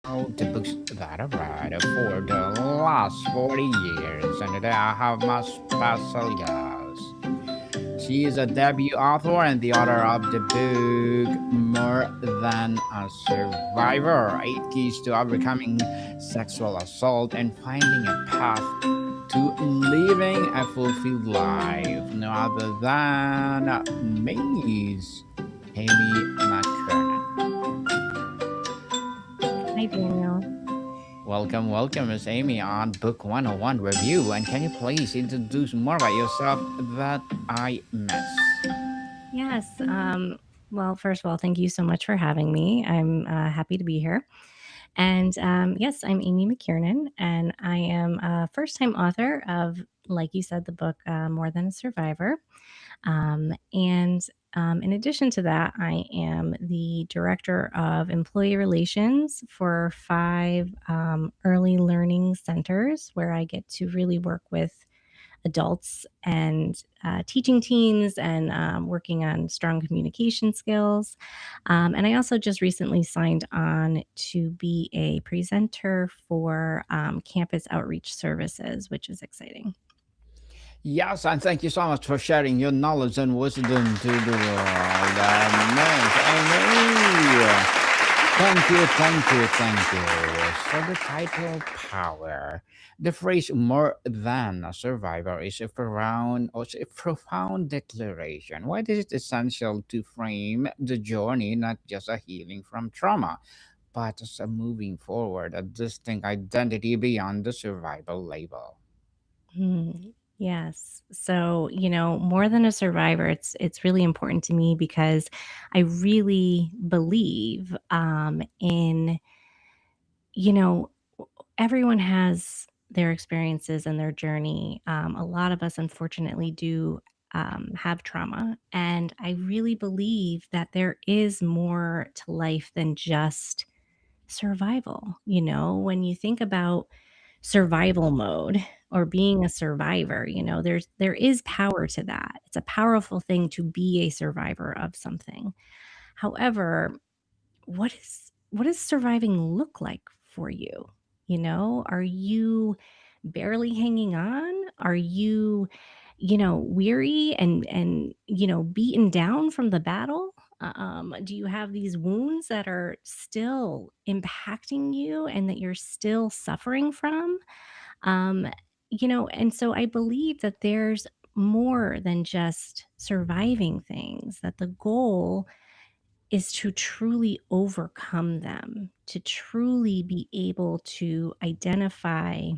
The books that I read for the last 40 years, and today I have my special guest. She is a debut author and the author of the book More Than a Survivor, 8 Keys to Overcoming Sexual Assault and Finding a Path to Living a Fulfilled Life. No other than Miss Amy Mckiernan. Hi, Daniel. Welcome, Miss Amy, on Book 101 review. And can you please introduce more about yourself that I miss? Yes. Well, first of all, thank you so much for having me. I'm happy to be here. And yes, I'm Amy Mckiernan, and I am a first time author of, like you said, the book More Than a Survivor. And in addition to that, I am the director of employee relations for five early learning centers where I get to really work with adults and teaching teens and working on strong communication skills. And I also just recently signed on to be a presenter for campus outreach services, which is exciting. Yes, and thank you so much for sharing your knowledge and wisdom to the world. Miss Amy. Thank you. So the title Power. The phrase more than a survivor is a profound declaration. Why is it essential to frame the journey not just a healing from trauma, but as a moving forward, a distinct identity beyond the survival label? Yes. So, more than a survivor, it's really important to me because I really believe in, you know, everyone has their experiences and their journey. A lot of us, unfortunately, do have trauma. And I really believe that there is more to life than just survival. When you think about survival mode or being a survivor, there is power to that. It's a powerful thing to be a survivor of something. However, what does surviving look like for you? Are you barely hanging on? Are you, weary and beaten down from the battle? Do you have these wounds that are still impacting you and that you're still suffering from? Um, and so I believe that there's more than just surviving things, that the goal is to truly overcome them, to truly be able to identify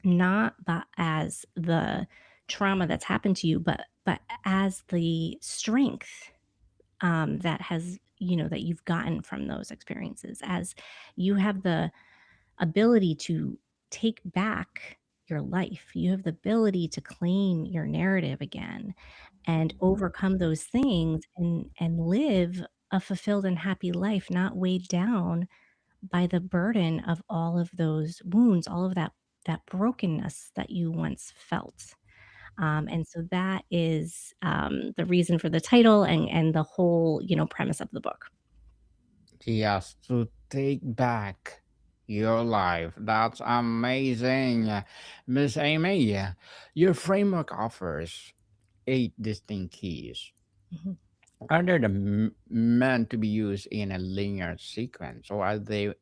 not as the trauma that's happened to you, but as the strength that you've gotten from those experiences, as you have the ability to take back your life. You have the ability to claim your narrative again and overcome those things and live a fulfilled and happy life, not weighed down by the burden of all of those wounds, all of that brokenness that you once felt. And so that is the reason for the title and the whole premise of the book. Yes, to take back your life. That's amazing. Miss Amy, your framework offers 8 distinct keys. Mhm. Are they meant to be used in a linear sequence, or are they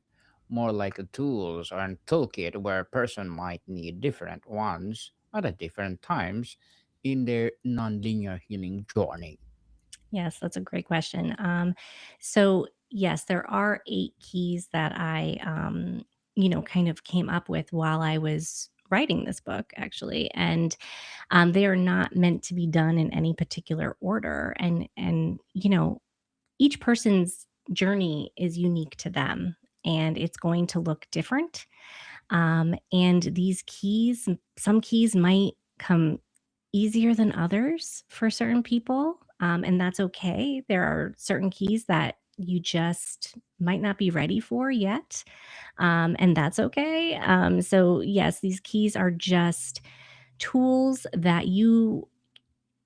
more like a tools or a toolkit where a person might need different ones at a different times in their non-linear healing journey? Yes, that's a great question. So yes, there are 8 keys that I kind of came up with while I was writing this book, actually, and they are not meant to be done in any particular order. And each person's journey is unique to them, and it's going to look different. And these keys, some keys might come easier than others for certain people. And that's okay. There are certain keys that you just might not be ready for yet. And that's okay. So, yes, these keys are just tools that you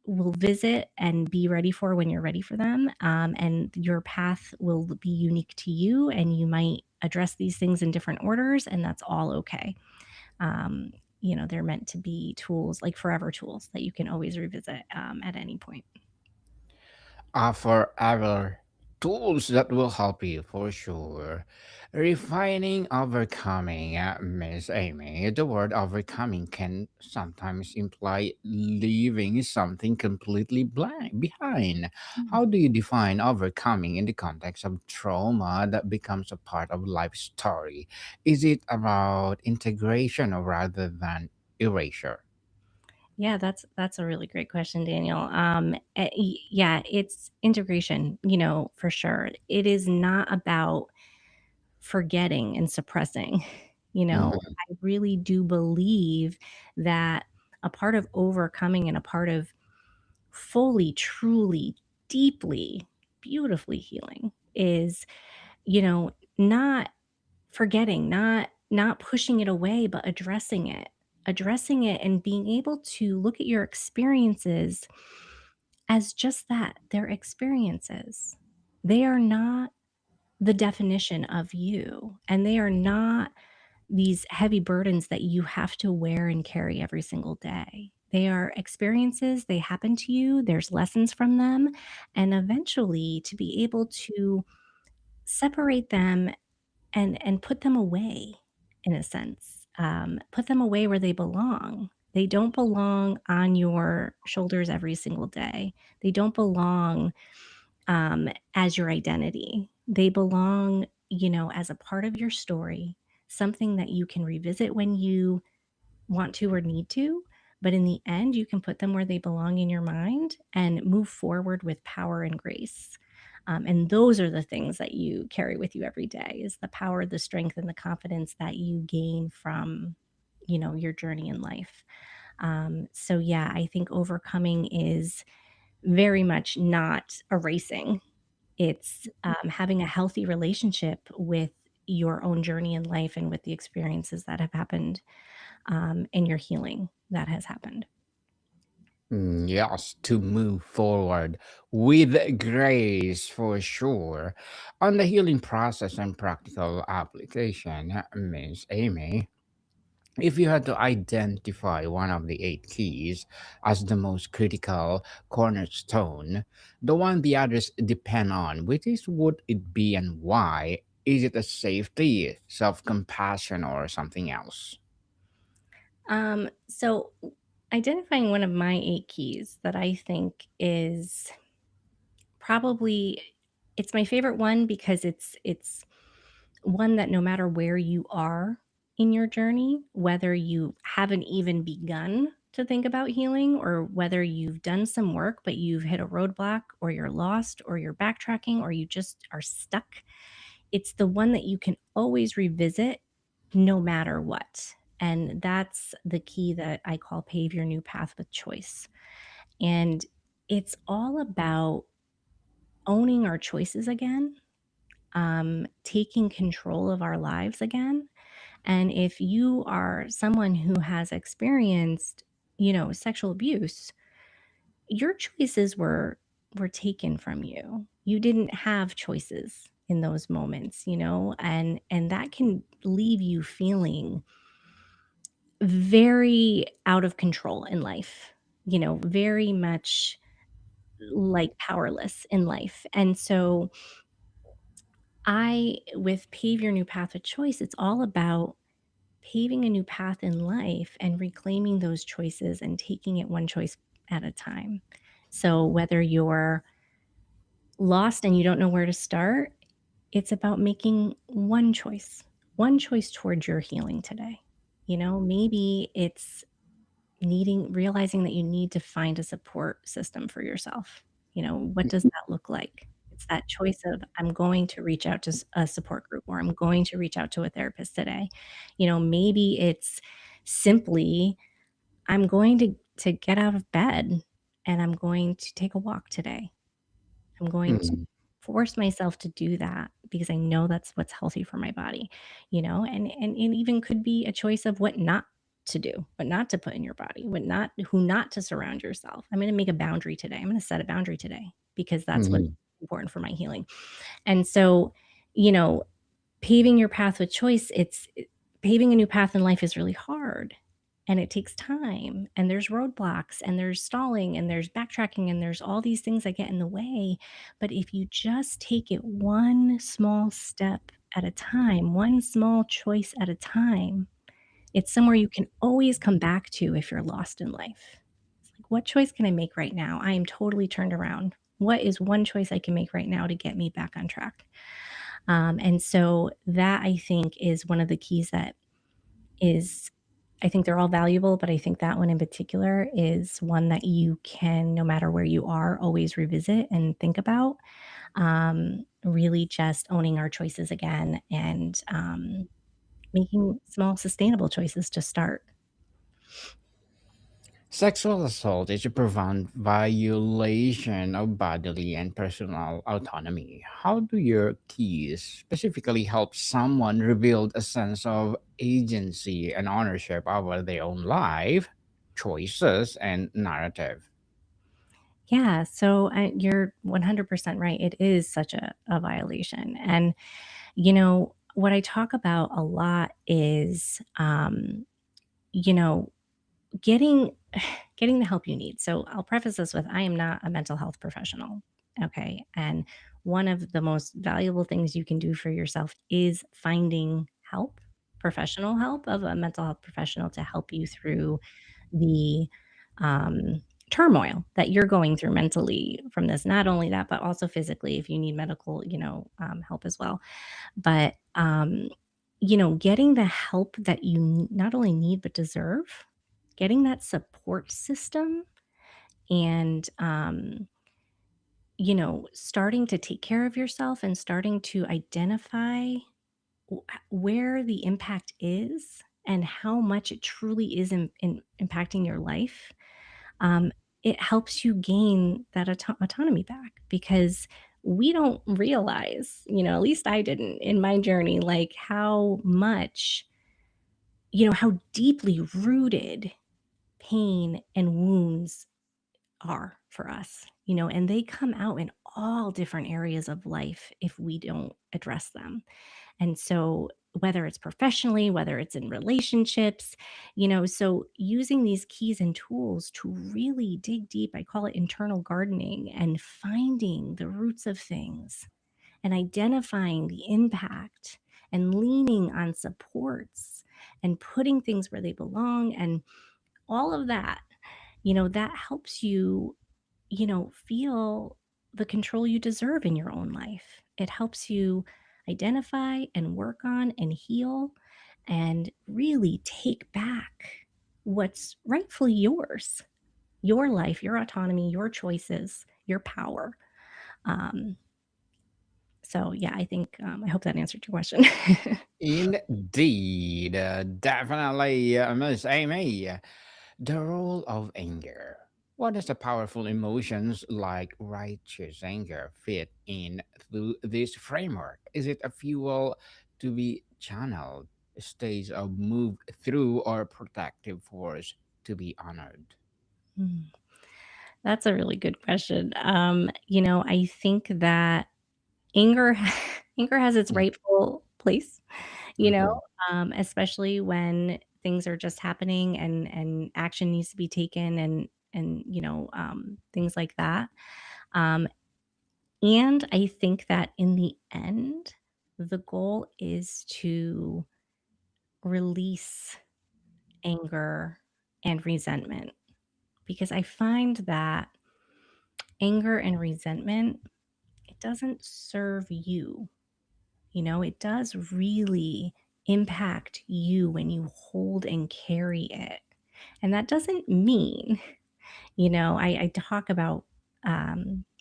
will visit and be ready for when you're ready for them. And your path will be unique to you, and you might address these things in different orders, and that's all okay. Um, they're meant to be tools, like forever tools that you can always revisit at any point. Offer other tools that will help you for sure. Refining overcoming, Miss Amy. The word overcoming can sometimes imply leaving something completely blank behind. How do you define overcoming in the context of trauma that becomes a part of life story? Is it about integration or rather than erasure? Yeah, that's a really great question, Daniel. Yeah, it's integration, for sure. It is not about forgetting and suppressing. I really do believe that a part of overcoming and a part of fully, truly, deeply, beautifully healing is, not forgetting, not pushing it away, but addressing it. Addressing it and being able to look at your experiences as just that, they're experiences. They are not the definition of you, and they are not these heavy burdens that you have to wear and carry every single day. They are experiences, they happen to you, there's lessons from them, and eventually to be able to separate them and put them away in a sense, put them away where they belong. They don't belong on your shoulders every single day. They don't belong, as your identity. They belong, as a part of your story, something that you can revisit when you want to or need to, but in the end, you can put them where they belong in your mind and move forward with power and grace. And those are the things that you carry with you every day is the power, the strength, and the confidence that you gain from, your journey in life. So yeah, I think overcoming is very much not erasing. It's having a healthy relationship with your own journey in life and with the experiences that have happened and your healing that has happened. Yes, to move forward with grace for sure. On the healing process and practical application, Miss Amy, if you had to identify one of the eight keys as the most critical cornerstone, the one the others depend on, which is would it be and why? Is it a safety, self compassion, or something else? So identifying one of my 8 keys that I think is probably it's my favorite one because it's one that no matter where you are in your journey, whether you haven't even begun to think about healing or whether you've done some work but you've hit a roadblock or you're lost or you're backtracking or you just are stuck, it's the one that you can always revisit no matter what. And that's the key that I call pave your new path with choice. And it's all about owning our choices again, taking control of our lives again. And if you are someone who has experienced, sexual abuse, your choices were taken from you. You didn't have choices in those moments, and that can leave you feeling very out of control in life, very much like powerless in life. And so with Pave Your New Path of Choice, it's all about paving a new path in life and reclaiming those choices and taking it one choice at a time. So whether you're lost and you don't know where to start, it's about making one choice towards your healing today. Maybe it's realizing that you need to find a support system for yourself. What does that look like? It's that choice of I'm going to reach out to a support group or I'm going to reach out to a therapist today. Maybe it's simply I'm going to get out of bed and I'm going to take a walk today. I'm going to Mm, force myself to do that because I know that's what's healthy for my body, and it even could be a choice of what not to do, what not to put in your body, what not who not to surround yourself. I'm gonna make a boundary today. I'm gonna set a boundary today because that's what's Mhm. important for my healing. And so, you know, paving your path with choice, paving a new path in life is really hard, and it takes time, and there's roadblocks, and there's stalling, and there's backtracking, and there's all these things that get in the way. But if you just take it one small step at a time, one small choice at a time, it's somewhere you can always come back to if you're lost in life. It's like, what choice can I make right now? I am totally turned around. What is one choice I can make right now to get me back on track? And so that, I think, is one of the keys that is, I think they're all valuable, but I think that one in particular is one that you can, no matter where you are, always revisit and think about. Really just owning our choices again, and making small sustainable choices to start. Sexual assault is a profound violation of bodily and personal autonomy. How do your keys specifically help someone rebuild a sense of agency and ownership over their own life, choices, and narrative? Yeah, so you're 100% right. It is such a violation. And, what I talk about a lot is, you know, getting getting the help you need. So I'll preface this with, I am not a mental health professional. Okay. And one of the most valuable things you can do for yourself is finding help, professional help of a mental health professional to help you through the turmoil that you're going through mentally from this. Not only that, but also physically, if you need medical, help as well. But, getting the help that you not only need but deserve, getting that support system, and, starting to take care of yourself and starting to identify where the impact is and how much it truly is impacting your life. um, it helps you gain that autonomy back, because we don't realize, at least I didn't in my journey, like how much, how deeply rooted pain and wounds are for us, and they come out in all different areas of life if we don't address them. And so, whether it's professionally, whether it's in relationships, so using these keys and tools to really dig deep, I call it internal gardening, and finding the roots of things and identifying the impact and leaning on supports and putting things where they belong and all of that, that helps you, feel the control you deserve in your own life. It helps you identify and work on and heal and really take back what's rightfully yours, your life, your autonomy, your choices, your power. Um, so, yeah, I think, I hope that answered your question. Indeed, definitely, Miss Amy. The role of anger. What does the powerful emotions like righteous anger fit in through this framework? Is it a fuel to be channeled, a stage of move through, or protective force to be honored? Mm, that's a really good question. I think that anger anger has its rightful place, you know, Mm-hmm. especially when things are just happening and action needs to be taken, and things like that. Um, and I think that in the end, the goal is to release anger and resentment, because I find that anger and resentment, it doesn't serve you. It does really impact you when you hold and carry it. And that doesn't mean, I talk about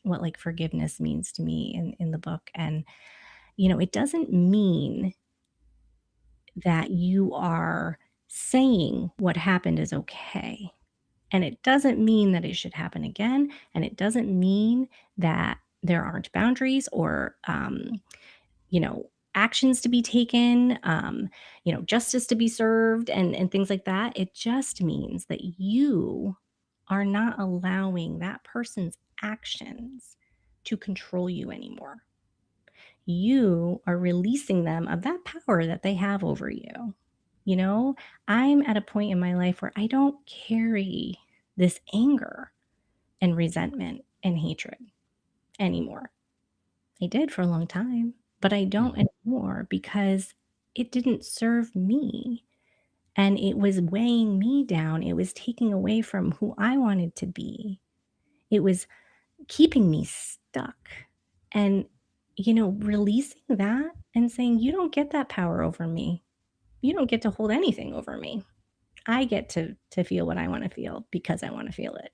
what like forgiveness means to me in the book. And, it doesn't mean that you are saying what happened is okay. And it doesn't mean that it should happen again. And it doesn't mean that there aren't boundaries or, you know, actions to be taken, justice to be served, and things like that. It just means that you are not allowing that person's actions to control you anymore. You are releasing them of that power that they have over you. You know, I'm at a point in my life where I don't carry this anger and resentment and hatred anymore. I did for a long time, but I don't Mhm. anymore because it didn't serve me and it was weighing me down. It was taking away from who I wanted to be. It was keeping me stuck. And, releasing that and saying, you don't get that power over me. You don't get to hold anything over me. I get to feel what I want to feel because I want to feel it.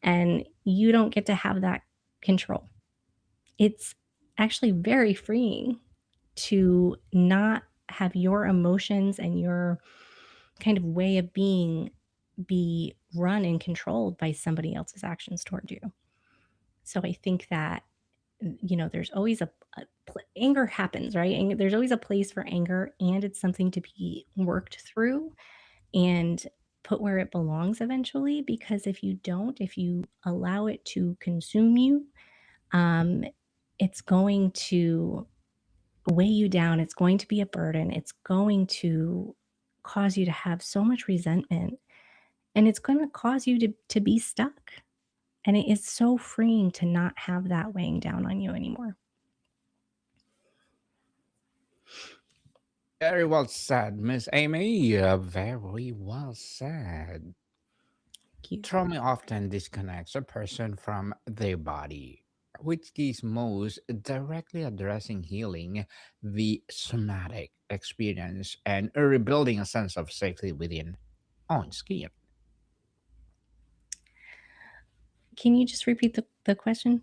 And you don't get to have that control. It's actually very freeing to not have your emotions and your kind of way of being be run and controlled by somebody else's actions toward you. So I think that there's always anger happens, right? And there's always a place for anger, and it's something to be worked through and put where it belongs eventually. Because if you allow it to consume you, um, it's going to weigh you down. It's going to be a burden. It's going to cause you to have so much resentment, and it's going to cause you to be stuck. And it is so freeing to not have that weighing down on you anymore. Very well said, Miss Amy. Very well said. Thank you. Trauma often disconnects a person from their body, which is most directly addressing healing the somatic experience and rebuilding a sense of safety within own skin. Can you just repeat the question?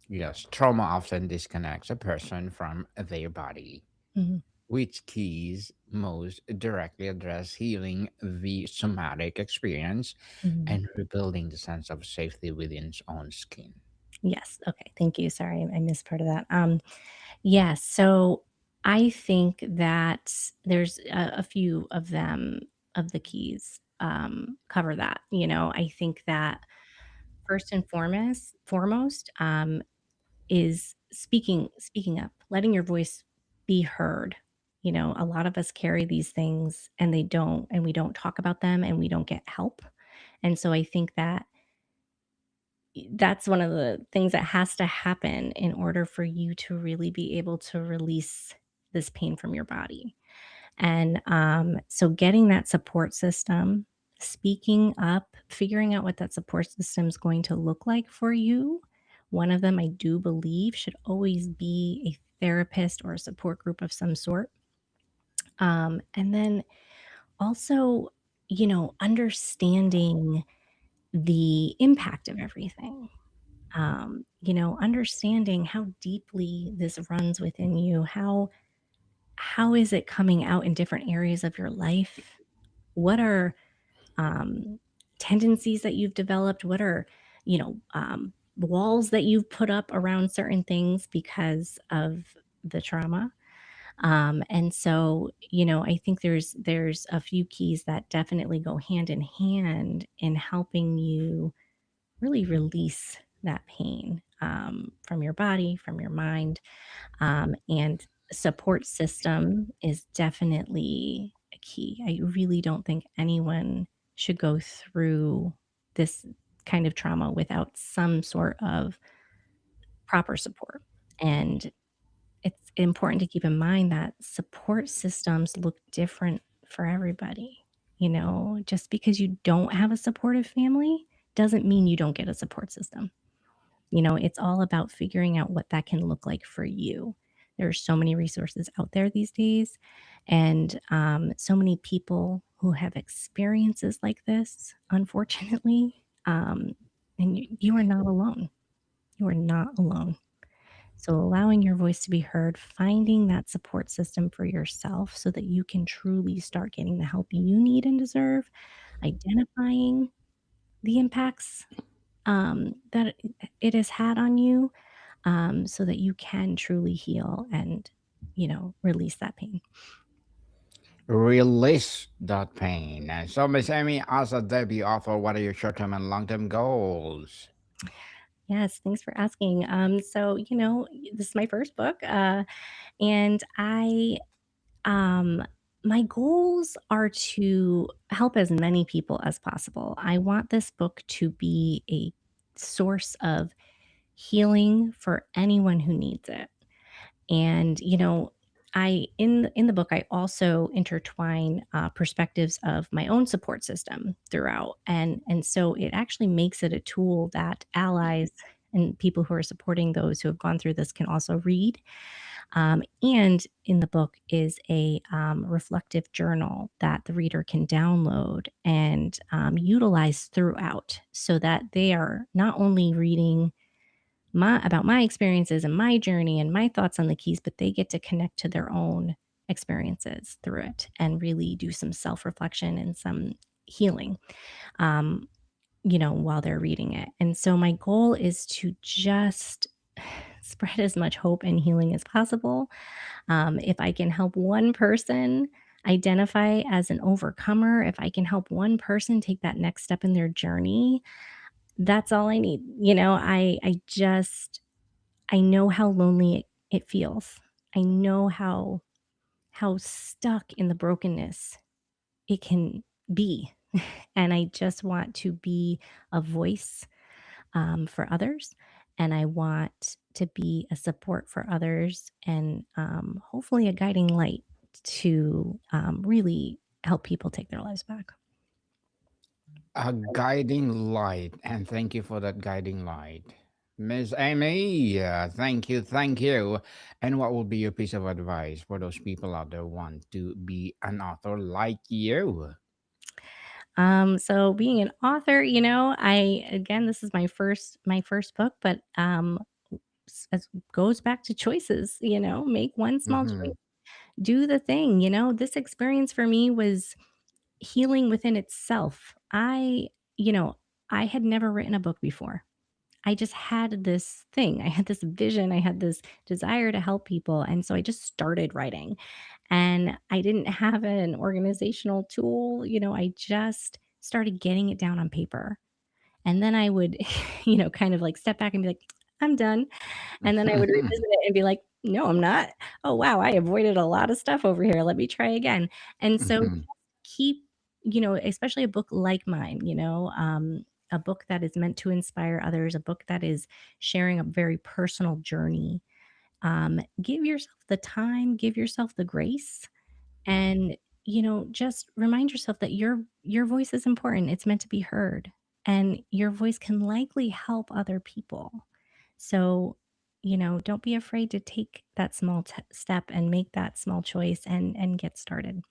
Yes, trauma often disconnects a person from their body, Mhm, which keys most directly address healing the somatic experience mhm. and rebuilding the sense of safety within its own skin. Yes, okay, thank you, sorry, I missed part of that. Yes, so I think that there's a few of them of the keys, cover that, I think that first and foremost, is speaking up, letting your voice be heard. A lot of us carry these things and we don't talk about them and we don't get help. And so I think that that's one of the things that has to happen in order for you to really be able to release this pain from your body. And so getting that support system, speaking up, figuring out what that support system is going to look like for you. One of them I do believe should always be a therapist or a support group of some sort. And then also, understanding the impact of everything. Understanding how deeply this runs within you. How is it coming out in different areas of your life? What are tendencies that you've developed? What are, walls that you've put up around certain things because of the trauma? And so, I think there's a few keys that definitely go hand in hand in helping you really release that pain from your body, from your mind, and support system is definitely a key. I really don't think anyone should go through this kind of trauma without some sort of proper support. And it's important to keep in mind that support systems look different for everybody. Just because you don't have a supportive family doesn't mean you don't get a support system. It's all about figuring out what that can look like for you. There are so many resources out there these days, and so many people who have experiences like this, unfortunately. And you are not alone. You are not alone. So, allowing your voice to be heard, finding that support system for yourself so that you can truly start getting the help you need and deserve, identifying the impacts that it has had on you so that you can truly heal and release that pain. Release that pain. So, Miss Amy, as a debut author, what are your short-term and long-term goals? Yes, thanks for asking. So, this is my first book, and um, my goals are to help as many people as possible. I want this book to be a source of healing for anyone who needs it. And, I in the book I also intertwine perspectives of my own support system throughout, and so it actually makes it a tool that allies and people who are supporting those who have gone through this can also read. And in the book is a reflective journal that the reader can download and utilize throughout, so that they are not only reading about my experiences and my journey and my thoughts on the keys, but they get to connect to their own experiences through it and really do some self-reflection and some healing, um, while they're reading it. And so my goal is to just spread as much hope and healing as possible. If I can help one person identify as an overcomer, if I can help one person take that next step in their journey, that's all I need. I know how lonely it feels. I know how stuck in the brokenness it can be, and I just want to be a voice, for others, and I want to be a support for others and, hopefully a guiding light to, really help people take their lives back. A guiding light, and thank you for that guiding light. Miss Amy, thank you, thank you. And what will be your piece of advice for those people out there who want to be an author like you? So being an author, I again, this is my first book, but it goes back to choices. Make one small Mm-hmm. choice, do the thing. This experience for me was healing within itself. You know, I had never written a book before. I just had this thing. I had this vision. I had this desire to help people. And so I just started writing. And I didn't have an organizational tool. I just started getting it down on paper. And then I would, kind of like step back and be like, I'm done. And then I would revisit it and be like, no, I'm not. Oh, wow. I avoided a lot of stuff over here. Let me try again. And so Mm-hmm. keep, especially a book like mine, a book that is meant to inspire others, a book that is sharing a very personal journey. Give yourself the time, give yourself the grace, and just remind yourself that your voice is important. It's meant to be heard, and your voice can likely help other people. So don't be afraid to take that small step and make that small choice and get started.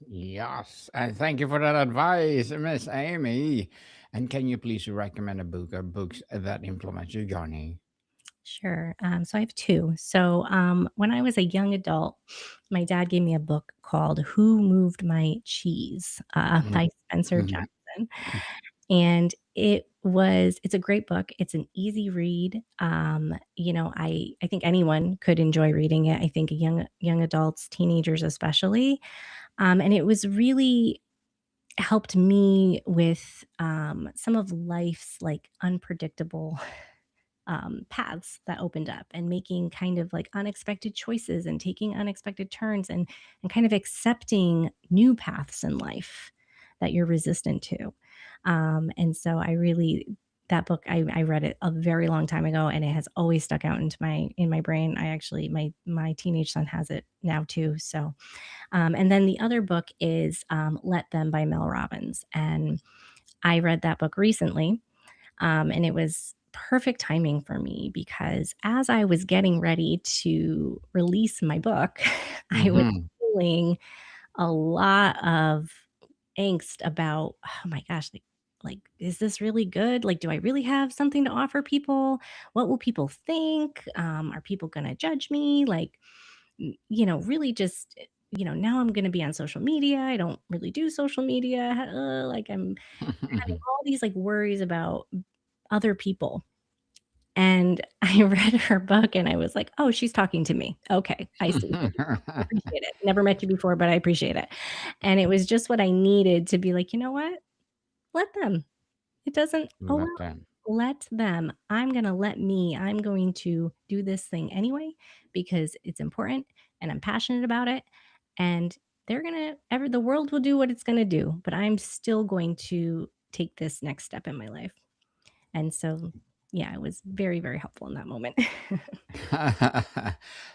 Yes, and thank you for that advice, Miss Amy. And can you please recommend a book or books that implement your journey? Sure. So I have two. So when I was a young adult, my dad gave me a book called "Who Moved My Cheese" by Spencer Mhm. Johnson. And it's a great book. It's an easy read. I think anyone could enjoy reading it. I think young adults, teenagers especially. And it was really helped me with some of life's like unpredictable paths that opened up, and making kind of like unexpected choices and taking unexpected turns, and kind of accepting new paths in life that you're resistant to. And so that book, I read it a very long time ago, and it has always stuck out in my brain. I actually my teenage son has it now too. So and then the other book is Let Them by Mel Robbins, and I read that book recently, and it was perfect timing for me because as I was getting ready to release my book, I was Mhm. feeling a lot of angst about, oh my gosh, like, is this really good? Like, do I really have something to offer people? What will people think? Are people going to judge me? Like, really just, now I'm going to be on social media. I don't really do social media. Like, I'm having all these like worries about other people. And I read her book and I was like, "Oh, she's talking to me. Okay, I see. Thank you. I appreciate it. Never met you before, but I appreciate it." And it was just what I needed to be like, "You know what? Let them. It doesn't oh, Let well, them. let them. I'm gonna let me. I'm going to do this thing anyway because it's important and I'm passionate about it, and they're gonna ever the world will do what it's gonna do, but I'm still going to take this next step in my life." And so, yeah, it was very, very helpful in that moment.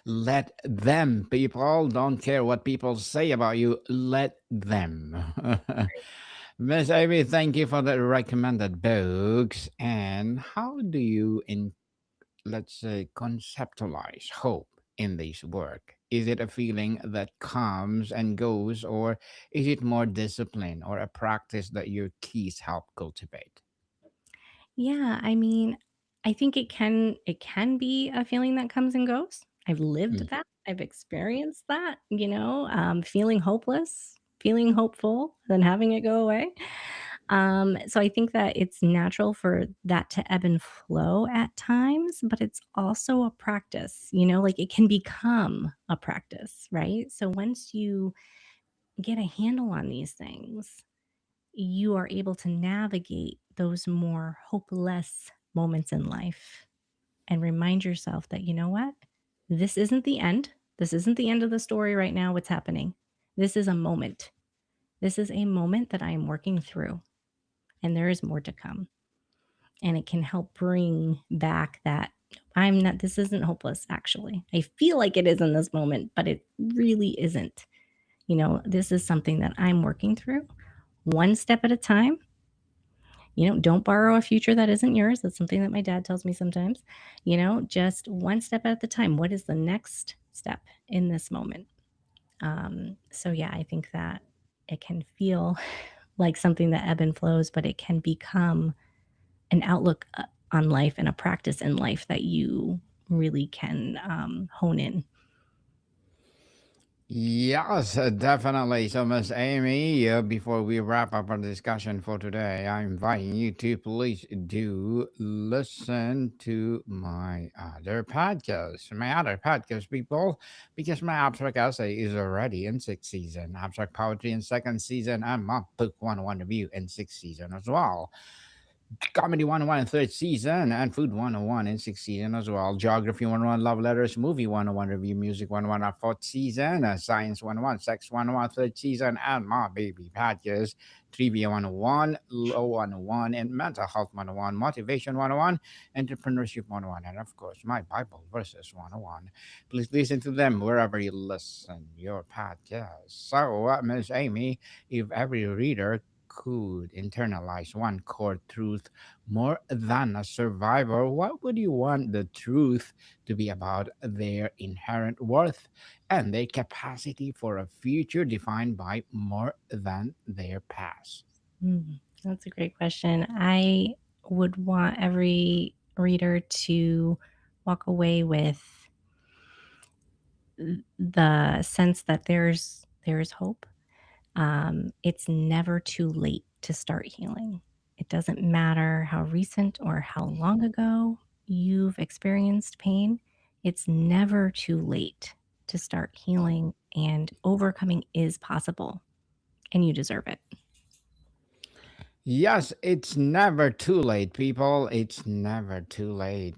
Let them, people. Don't care what people say about you. Let them. Miss Amy, thank you for the recommended books. And how do you, let's say, conceptualize hope in this work? Is it a feeling that comes and goes, or is it more discipline or a practice that your keys help cultivate? Yeah, I mean, I think it can be a feeling that comes and goes. I've lived that. I've experienced that, feeling hopeless, feeling hopeful, then having it go away. So I think that it's natural for that to ebb and flow at times, but it's also a practice, like it can become a practice, right? So once you get a handle on these things, you are able to navigate those more hopeless moments in life and remind yourself that, you know what? This isn't the end. This isn't the end of the story right now. What's happening? This is a moment. This is a moment that I am working through, and there is more to come. And it can help bring back that this isn't hopeless, actually. I feel like it is in this moment, but it really isn't. This is something that I'm working through one step at a time. Don't borrow a future that isn't yours. That's something that my dad tells me sometimes. Just one step at the time. What is the next step in this moment? So, yeah, I think that it can feel like something that ebb and flows, but it can become an outlook on life and a practice in life that you really can hone in. Yes, definitely. So, Miss Amy, before we wrap up our discussion for today, I'm inviting you to please do listen to my other podcast, people, because my abstract essay is already in sixth season, abstract poetry in second season, and my book 101 review in sixth season as well. Comedy 101 in third season, and Food 101 in sixth season as well. Geography 101, Love Letters, Movie 101, Review Music 101, our fourth season. Science 101, Sex 101, third season. And My Baby Podcast, Trivia 101, Law 101, and Mental Health 101, Motivation 101, Entrepreneurship 101, and of course, My Bible Verses 101. Please listen to them wherever you listen your podcast. So, Miss Amy, if every reader could internalize one core truth more than a survivor, what would you want the truth to be about their inherent worth and their capacity for a future defined by more than their past? That's a great question. I would want every reader to walk away with the sense that there's hope. It's never too late to start healing. It doesn't matter how recent or how long ago you've experienced pain. It's never too late to start healing, and overcoming is possible, and you deserve it. Yes, it's never too late, people. It's never too late.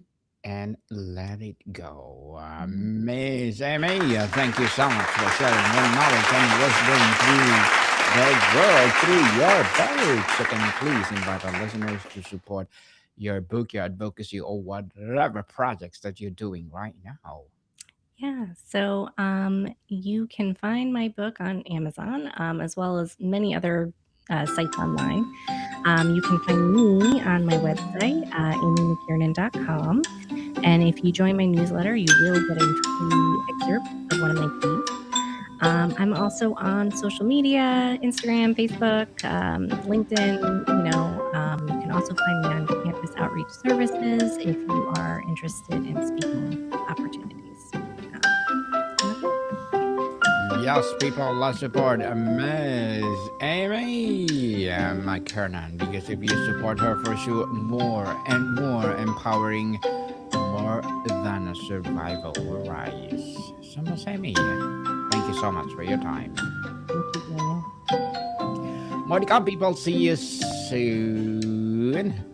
And let it go. Miss Amy, thank you so much for sharing your knowledge and wisdom through the world, through your book. So can you please invite our listeners to support your book, your advocacy, or whatever projects that you're doing right now? Yeah, so you can find my book on Amazon, as well as many other sites online. You can find me on my website, amymckiernan.com. And if you join my newsletter, you will get a free excerpt of one of my keys. I'm also on social media, Instagram, Facebook, LinkedIn. You can also find me on Campus Outreach Services if you are interested in speaking opportunities. And that's it. Yes, people, let's support Miss Amy Mckiernan, because if you support her for sure, more and more empowering more than a survival race. So, Miss Amy, thank you so much for your time. Thank you, Daniel. More to come, people. See you soon.